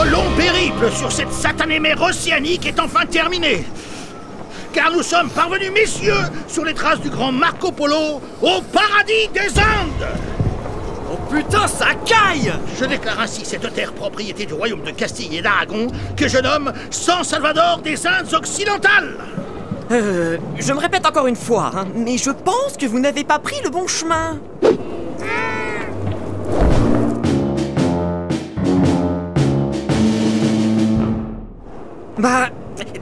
Notre long périple sur cette satanée mer océanique est enfin terminé. Car nous sommes parvenus, messieurs, sur les traces du grand Marco Polo, au paradis des Indes. Oh putain, ça caille! Je déclare ainsi cette terre propriété du royaume de Castille et d'Aragon, que je nomme San Salvador des Indes occidentales. Je me répète encore une fois, hein, mais je pense que vous n'avez pas pris le bon chemin. Bah,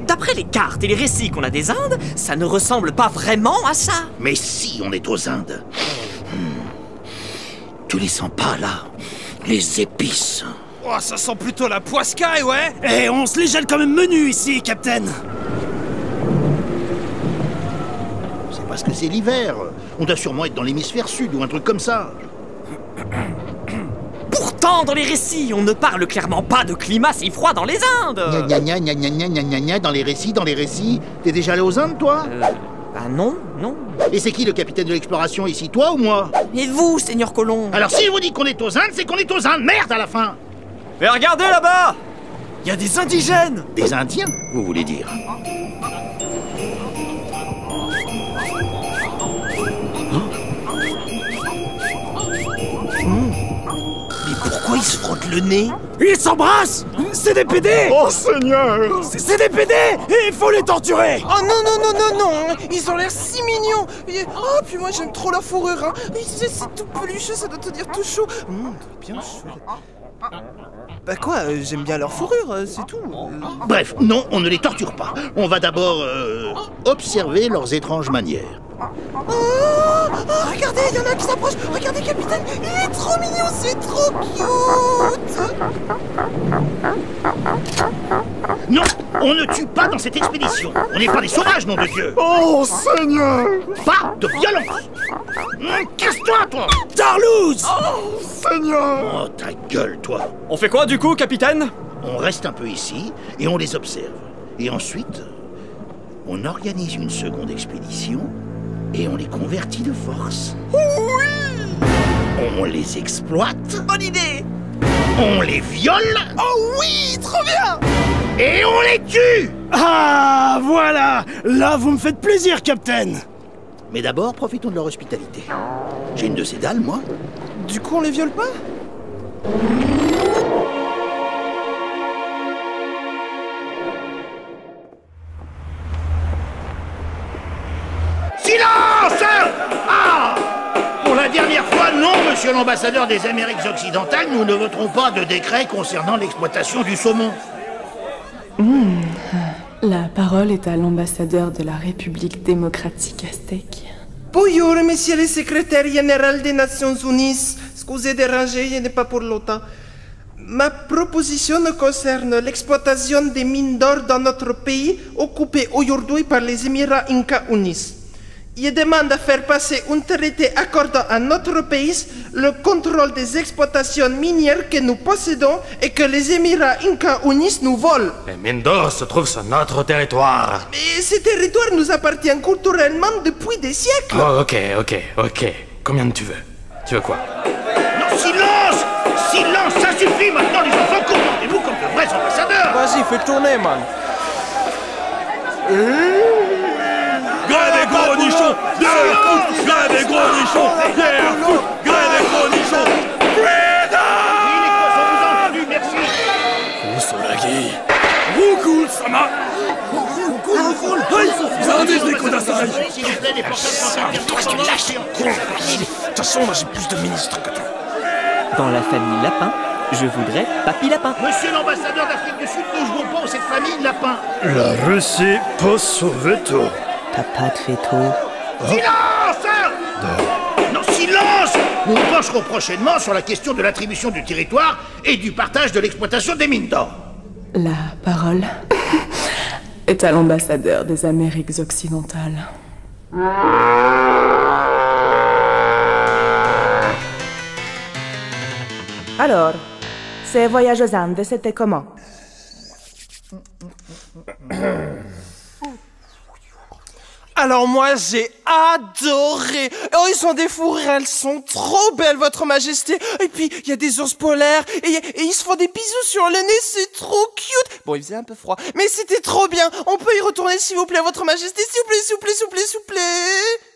d'après les cartes et les récits qu'on a des Indes, ça ne ressemble pas vraiment à ça. Mais si on est aux Indes. Tu les sens pas, là? Les épices. Oh, ça sent plutôt la poiscaille, ouais. Eh, on se les gèle quand même menu ici, Captain. C'est parce que c'est l'hiver. On doit sûrement être dans l'hémisphère sud ou un truc comme ça. Pourtant, dans les récits, on ne parle clairement pas de climat si froid dans les Indes. Gna gna gna gna gna gna gna gna, dans les récits. T'es déjà allé aux Indes, toi? Bah non, non. Et c'est qui le capitaine de l'exploration ici, toi ou moi? Et vous, Seigneur Colomb? Alors si je vous dis qu'on est aux Indes, c'est qu'on est aux Indes, merde à la fin! Mais regardez là-bas! Il y a des indigènes! Des Indiens, vous voulez dire? Mais pourquoi ils se frottent le nez? Ils s'embrassent. C'est des PD. Oh Seigneur! C'est des PD. Et il faut les torturer. Oh non, non, non, non, non. Ils ont l'air si mignons. Oh, puis moi j'aime trop leur fourrure, hein. C'est tout pelucheux, ça doit tenir tout chaud. Bien chaud. Bah quoi, j'aime bien leur fourrure, c'est tout. Bref, non, on ne les torture pas. On va d'abord observer leurs étranges manières. Regardez, il y en a qui s'approchent. Regardez, capitaine, il est trop mignon, c'est trop cute. Non, on ne tue pas dans cette expédition. On n'est pas des sauvages, nom de Dieu. Oh Seigneur! Pas de violence. Casse-toi, toi. Tarlouse. Oh Seigneur! Oh, ta gueule, toi. On fait quoi du coup, capitaine? On reste un peu ici et on les observe. Et ensuite, on organise une seconde expédition et on les convertit de force. Oui. On les exploite. Bonne idée! On les viole. Oh oui, trop bien. Et on les tue. Ah, voilà. Là, vous me faites plaisir, Captain. Mais d'abord, profitons de leur hospitalité. J'ai une de ces dalles, moi. Du coup, on les viole pas? Silence! Ah! Pour la dernière fois, non, monsieur l'ambassadeur des Amériques occidentales, nous ne voterons pas de décret concernant l'exploitation du saumon. La parole est à l'ambassadeur de la République démocratique aztèque. Bonjour, monsieur le secrétaire général des Nations Unies. Excusez de déranger, je n'ai pas pour longtemps. Ma proposition concerne l'exploitation des mines d'or dans notre pays, occupé aujourd'hui par les Émirats Inca Unis. Je demande à faire passer un traité accordant à notre pays le contrôle des exploitations minières que nous possédons et que les Émirats Inca Unis nous volent. Les mines d'or se trouvent sur notre territoire. Mais ce territoire nous appartient culturellement depuis des siècles. Oh, ok. Combien tu veux? Tu veux quoi? Non, silence! Silence, ça suffit maintenant, les enfants, comportez-vous comme de vrais ambassadeurs! Vas-y, fais tourner, man. Grève des gros nichons. Grève des gros nichons. Grève des gros nichons. Oui, les poissons vous ont entendu, merci! Usolagi. Rukul sama. S'il vous plaît, les portables Toi, tu lâches. De toute façon, moi j'ai plus de ministres que toi. Dans la famille Lapin, je voudrais Papy Lapin. Monsieur l'ambassadeur d'Afrique du Sud, ne jouons pas cette famille lapin. La Russie pose son veto. T'as pas de veto. Silence! Non, silence! Nous nous pencherons prochainement sur la question de l'attribution du territoire et du partage de l'exploitation des mines d'or. La parole est à l'ambassadeur des Amériques occidentales. Alors, ces voyages aux Indes, c'était comment? Alors moi, j'ai adoré. Oh, ils ont des fourrures, elles sont trop belles, votre majesté. Et puis, il y a des ours polaires, et ils se font des bisous sur le nez, c'est trop cute. Bon, il faisait un peu froid, mais c'était trop bien. On peut y retourner, s'il vous plaît, votre majesté, s'il vous plaît, s'il vous plaît, s'il vous plaît, s'il vous plaît.